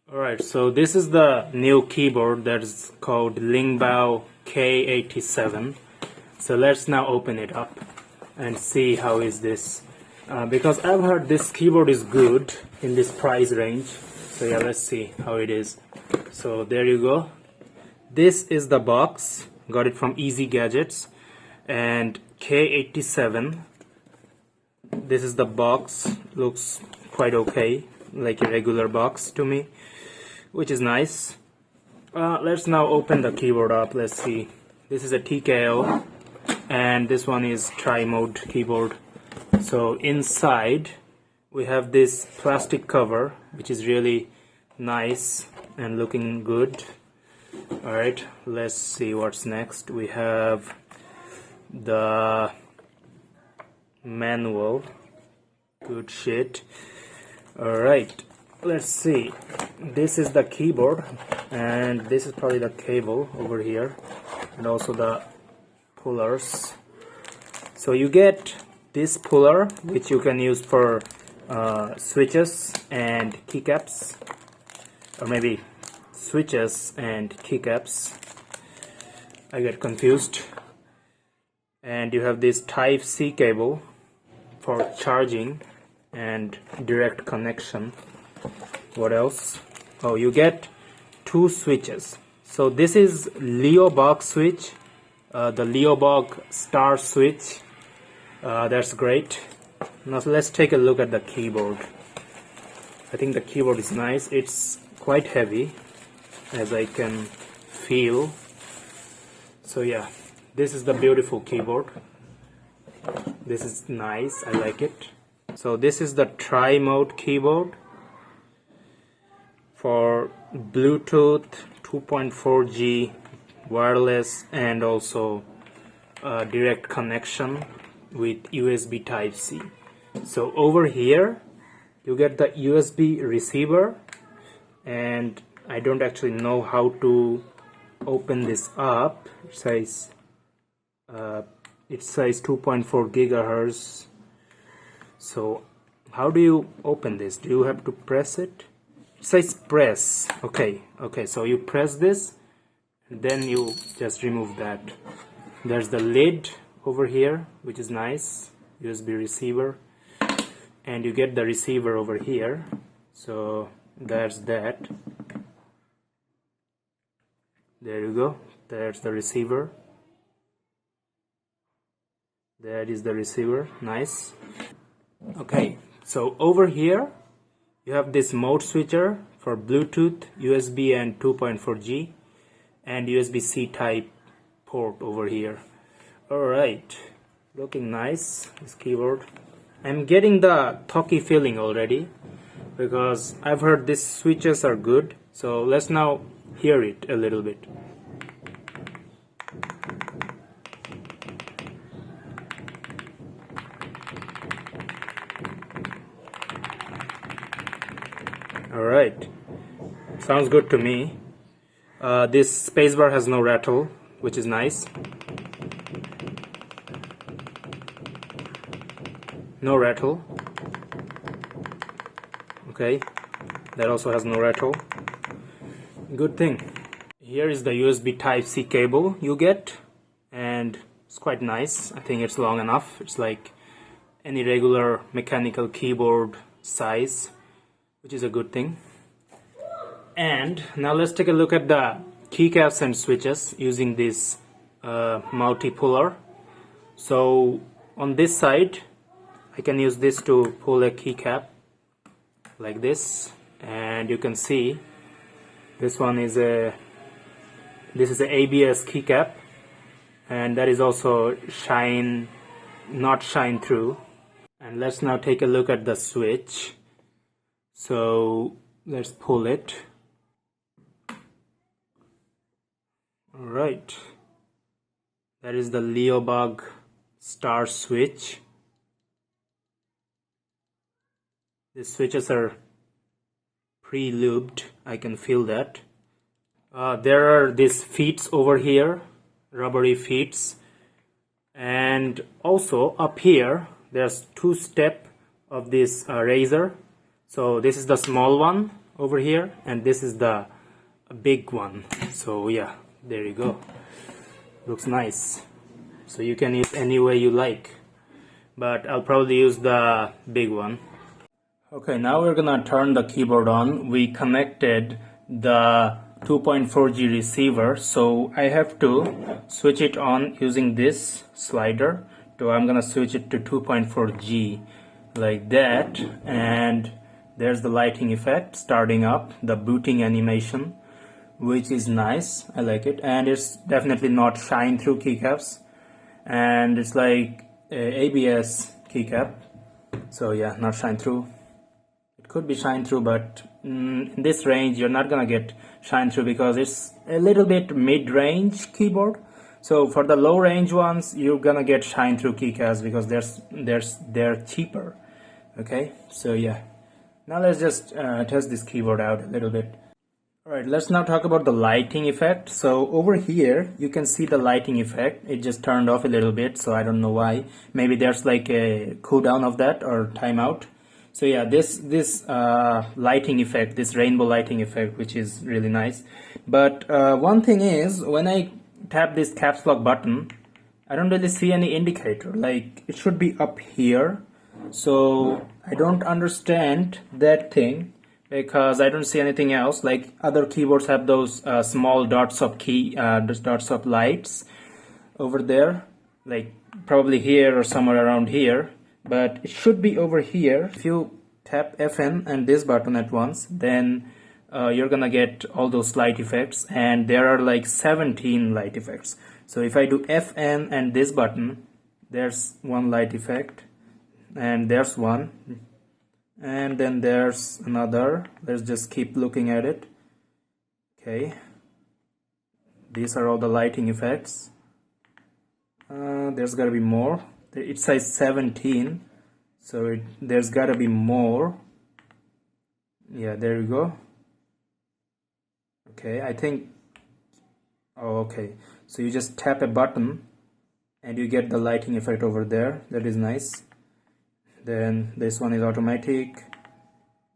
Alright, so this is the new keyboard that is called Lingbao K87. So let's now open it up and see how is this. Because I've heard this keyboard is good in this price range. So yeah, let's see how it is. So there you go. This is the box. Got it from Easy Gadgets. And K87. This is the box. Looks quite okay, like a regular box to me, which is nice. Let's now open the keyboard up. Let's see. This is a TKO, and this one is tri-mode keyboard. So inside we have this plastic cover, which is really nice and looking good. Alright, let's see what's next. We have the manual. Good shit. Alright, let's see. This is the keyboard, and this is probably the cable over here, and also the pullers. So you get this puller, which you can use for switches and keycaps, or maybe switches and keycaps. I get confused. And you have this Type-C cable for charging and direct connection. What else? Oh, you get two switches. So this is Leobog switch, the Leobog star switch. That's great. Now let's take a look at the keyboard. I think the keyboard is nice. It's quite heavy, as I can feel. So yeah, this is the beautiful keyboard. This is nice. I like it. So this is the tri-mode keyboard for Bluetooth 2.4G wireless and also direct connection with USB Type-C. So over here you get the USB receiver, and I don't actually know how to open this up. It says 2.4 gigahertz. So how do you open this? Do you have to press it? It says press. Okay, so you press this, and then you just remove that. There's the lid over here, which is nice. USB receiver, and you get the receiver over here. So that's that. There you go. There's the receiver. That is the receiver. Nice. Okay, so over here you have this mode switcher for Bluetooth, USB and 2.4G, and USB-C type port over here. Alright, looking nice, this keyboard. I'm getting the talky feeling already, because I've heard these switches are good. So let's now hear it a little bit. Alright, sounds good to me. This spacebar has no rattle, which is nice. No rattle. Okay, that also has no rattle. Good thing. Here is the USB Type-C cable you get, and it's quite nice. I think it's long enough. It's like any regular mechanical keyboard size, which is a good thing. And now let's take a look at the keycaps and switches using this multi-puller. So on this side, I can use this to pull a keycap like this, and you can see this one is a ABS keycap, and that is also not shine through. And let's now take a look at the switch. So let's pull it. Alright, that is the Leobog star switch. The switches are pre-lubed, I can feel that. There are these feet over here, rubbery feet, and also up here there's two steps of this razor. So this is the small one, over here, and this is the big one. So yeah, there you go. Looks nice. So you can use any way you like, but I'll probably use the big one. Okay, now we're gonna turn the keyboard on. We connected the 2.4G receiver, so I have to switch it on using this slider. So I'm gonna switch it to 2.4G like that, and there's the lighting effect starting up, the booting animation, which is nice. I like it, and it's definitely not shine through keycaps, and it's like ABS keycap, so yeah, not shine through. It could be shine through, but in this range you're not gonna get shine through because it's a little bit mid-range keyboard. So for the low range ones you're gonna get shine through keycaps because they're cheaper. Okay, so yeah, now let's just test this keyboard out a little bit. Alright, let's now talk about the lighting effect. So over here you can see the lighting effect. It just turned off a little bit, so I don't know why. Maybe there's like a cooldown of that or timeout. So yeah, this lighting effect, this rainbow lighting effect, which is really nice. But one thing is, when I tap this caps lock button, I don't really see any indicator. Like, it should be up here. So I don't understand that thing, because I don't see anything else. Like other keyboards have those small dots of dots of lights over there, like probably here or somewhere around here, but it should be over here. If you tap FN and this button at once, then you're gonna get all those light effects, and there are like 17 light effects. So if I do FN and this button, there's one light effect, and there's one, and then there's another. Let's just keep looking at it. Okay, these are all the lighting effects. There's gotta be more. It says 17, so there's gotta be more. Yeah, there you go. Okay, I think, oh okay, so you just tap a button and you get the lighting effect over there. That is nice. Then this one is automatic,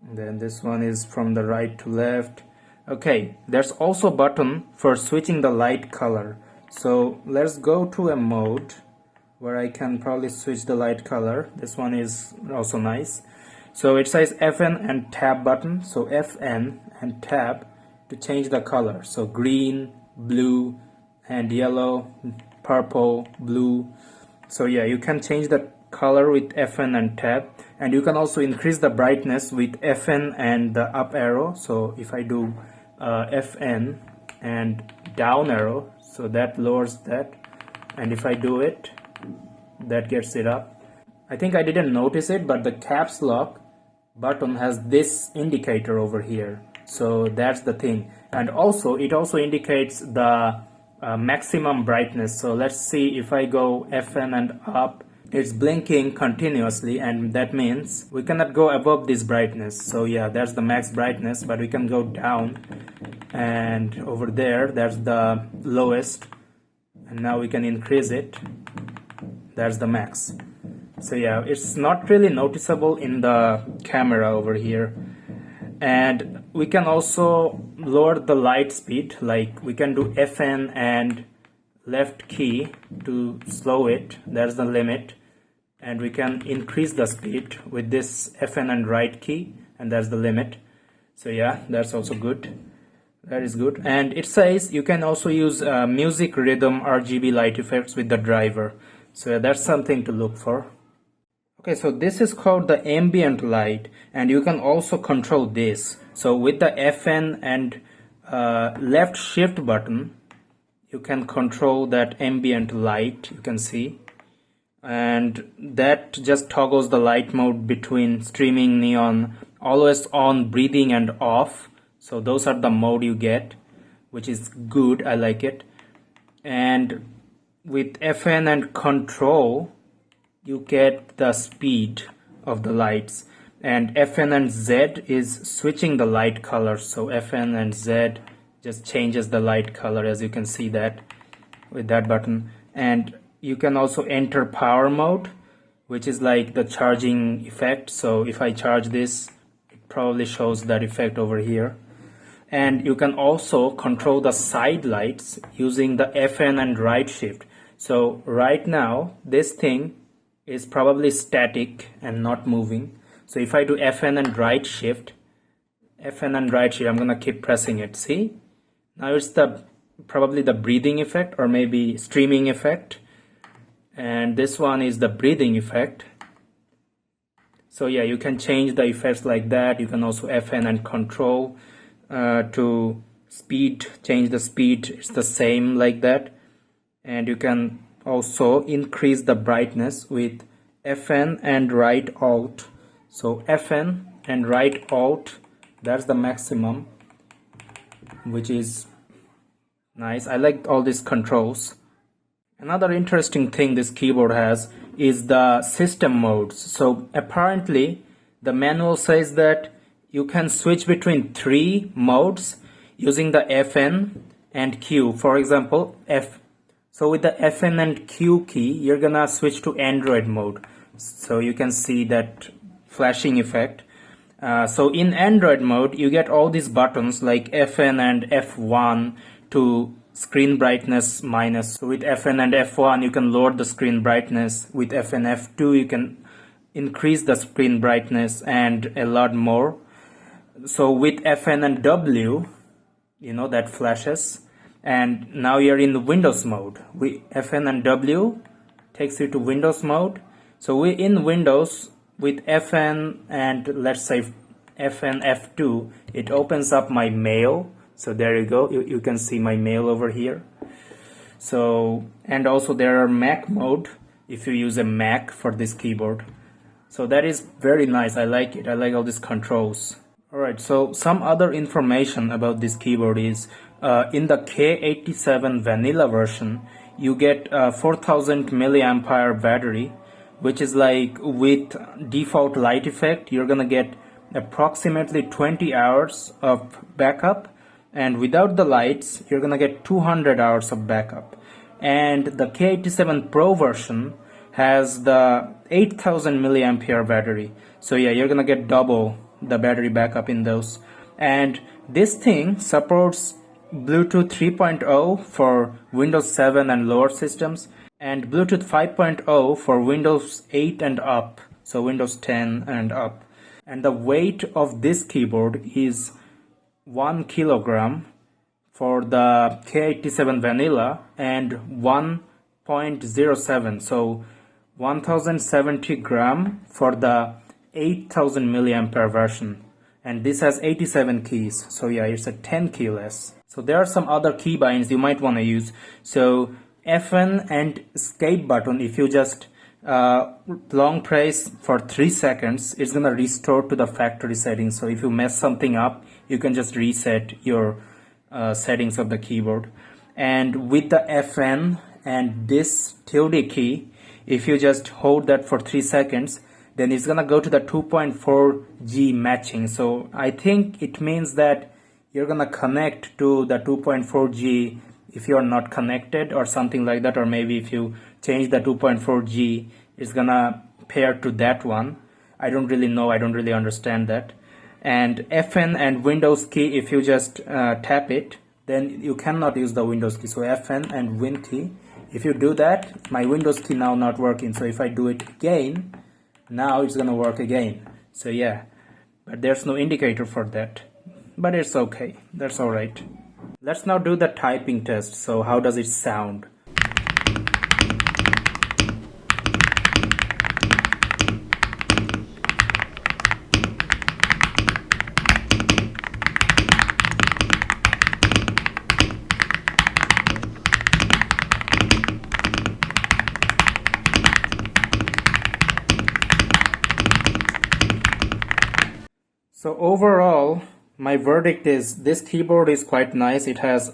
then this one is from the right to left. Okay, there's also a button for switching the light color. So let's go to a mode where I can probably switch the light color. This one is also nice. So it says FN and tab button. So FN and tab to change the color. So green, blue, and yellow, purple, blue. So yeah, you can change the color with FN and tab, and you can also increase the brightness with FN and the up arrow. So if I do FN and down arrow, so that lowers that, and if I do it, that gets it up. I think I didn't notice it, but the caps lock button has this indicator over here, so that's the thing. And also it also indicates the maximum brightness. So let's see, if I go FN and up, it's blinking continuously, and that means we cannot go above this brightness. So yeah, that's the max brightness, but we can go down, and over there that's the lowest, and now we can increase it. That's the max. So yeah, it's not really noticeable in the camera over here. And we can also lower the light speed, like we can do FN and left key to slow it, that's the limit. And we can increase the speed with this FN and right key, and that's the limit. So yeah, that's also good. That is good. And it says you can also use music, rhythm, RGB light effects with the driver. So that's something to look for. Okay, so this is called the ambient light, and you can also control this. So with the FN and left shift button, you can control that ambient light, you can see. And that just toggles the light mode between streaming, neon, always on, breathing, and off. So those are the mode you get, which is good. I like it. And with FN and control, you get the speed of the lights. And FN and Z is switching the light color. So FN and Z just changes the light color, as you can see that with that button. And you can also enter power mode, which is like the charging effect. So if I charge this, it probably shows that effect over here. And you can also control the side lights using the FN and right shift. So right now this thing is probably static and not moving. So if I do FN and right shift, I'm gonna keep pressing it. See? Now it's probably the breathing effect or maybe streaming effect. And this one is the breathing effect. So yeah, you can change the effects like that. You can also FN and control to speed, change the speed. It's the same like that. And you can also increase the brightness with FN and right alt. So FN and right alt, that's the maximum, which is nice. I like all these controls. Another interesting thing this keyboard has is the system modes. So apparently the manual says that you can switch between 3 modes using the FN and Q. For example, so with the FN and Q key, you're gonna switch to Android mode. So you can see that flashing effect. So in Android mode, you get all these buttons like FN and F1 to screen brightness minus. So with FN and F1, you can lower the screen brightness. With FN F2, you can increase the screen brightness and a lot more. So with FN and W, you know, that flashes. And now you're in the Windows mode. With FN and W takes you to Windows mode. So we in Windows with FN and let's say FN F2, it opens up my mail. So there you go. You can see my mail over here. So, and also there are Mac mode if you use a Mac for this keyboard. So that is very nice. I like it. I like all these controls. Alright, so some other information about this keyboard is in the K87 vanilla version, you get a 4000 milliampere battery, which is like with default light effect, you're gonna get approximately 20 hours of backup. And without the lights, you're gonna get 200 hours of backup. And the K87 Pro version has the 8000 milliampere battery. So yeah, you're gonna get double the battery backup in those. And this thing supports Bluetooth 3.0 for Windows 7 and lower systems, and Bluetooth 5.0 for Windows 8 and up, so Windows 10 and up. And the weight of this keyboard is 1 kilogram for the K87 vanilla and 1.07, so 1070 gram for the 8000 milliampere version. And this has 87 keys, so yeah, it's a 10 key less. So there are some other key binds you might want to use. So FN and escape button, if you just long press for 3 seconds, it's gonna restore to the factory settings. So if you mess something up, you can just reset your settings of the keyboard. And with the FN and this tilde key, if you just hold that for 3 seconds, then it's gonna go to the 2.4G matching. So I think it means that you're gonna connect to the 2.4G if you're not connected or something like that, or maybe if you change the 2.4G, it's gonna pair to that one. I don't really know, I don't really understand that. And FN and Windows key, if you just tap it, then you cannot use the Windows key. So FN and Win key, if you do that, my Windows key now not working. So if I do it again, now it's gonna work again. So yeah, but there's no indicator for that, but it's okay, that's all right. Let's now do the typing test. So how does it sound? So overall, my verdict is this keyboard is quite nice. It has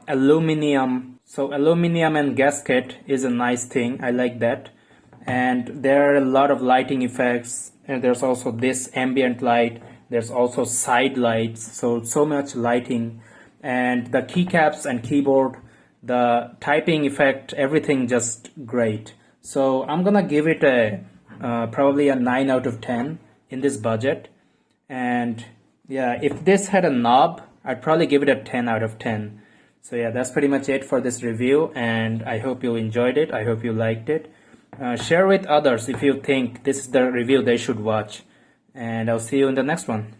aluminium. So aluminium and gasket is a nice thing. I like that. And there are a lot of lighting effects. And there's also this ambient light. There's also side lights. So much lighting. And the keycaps and keyboard, the typing effect, everything just great. So I'm gonna give it a probably a 9 out of 10 in this budget. And yeah, if this had a knob, I'd probably give it a 10 out of 10. So yeah, that's pretty much it for this review, and I hope you enjoyed it. I hope you liked it. Share with others if you think this is the review they should watch, and I'll see you in the next one.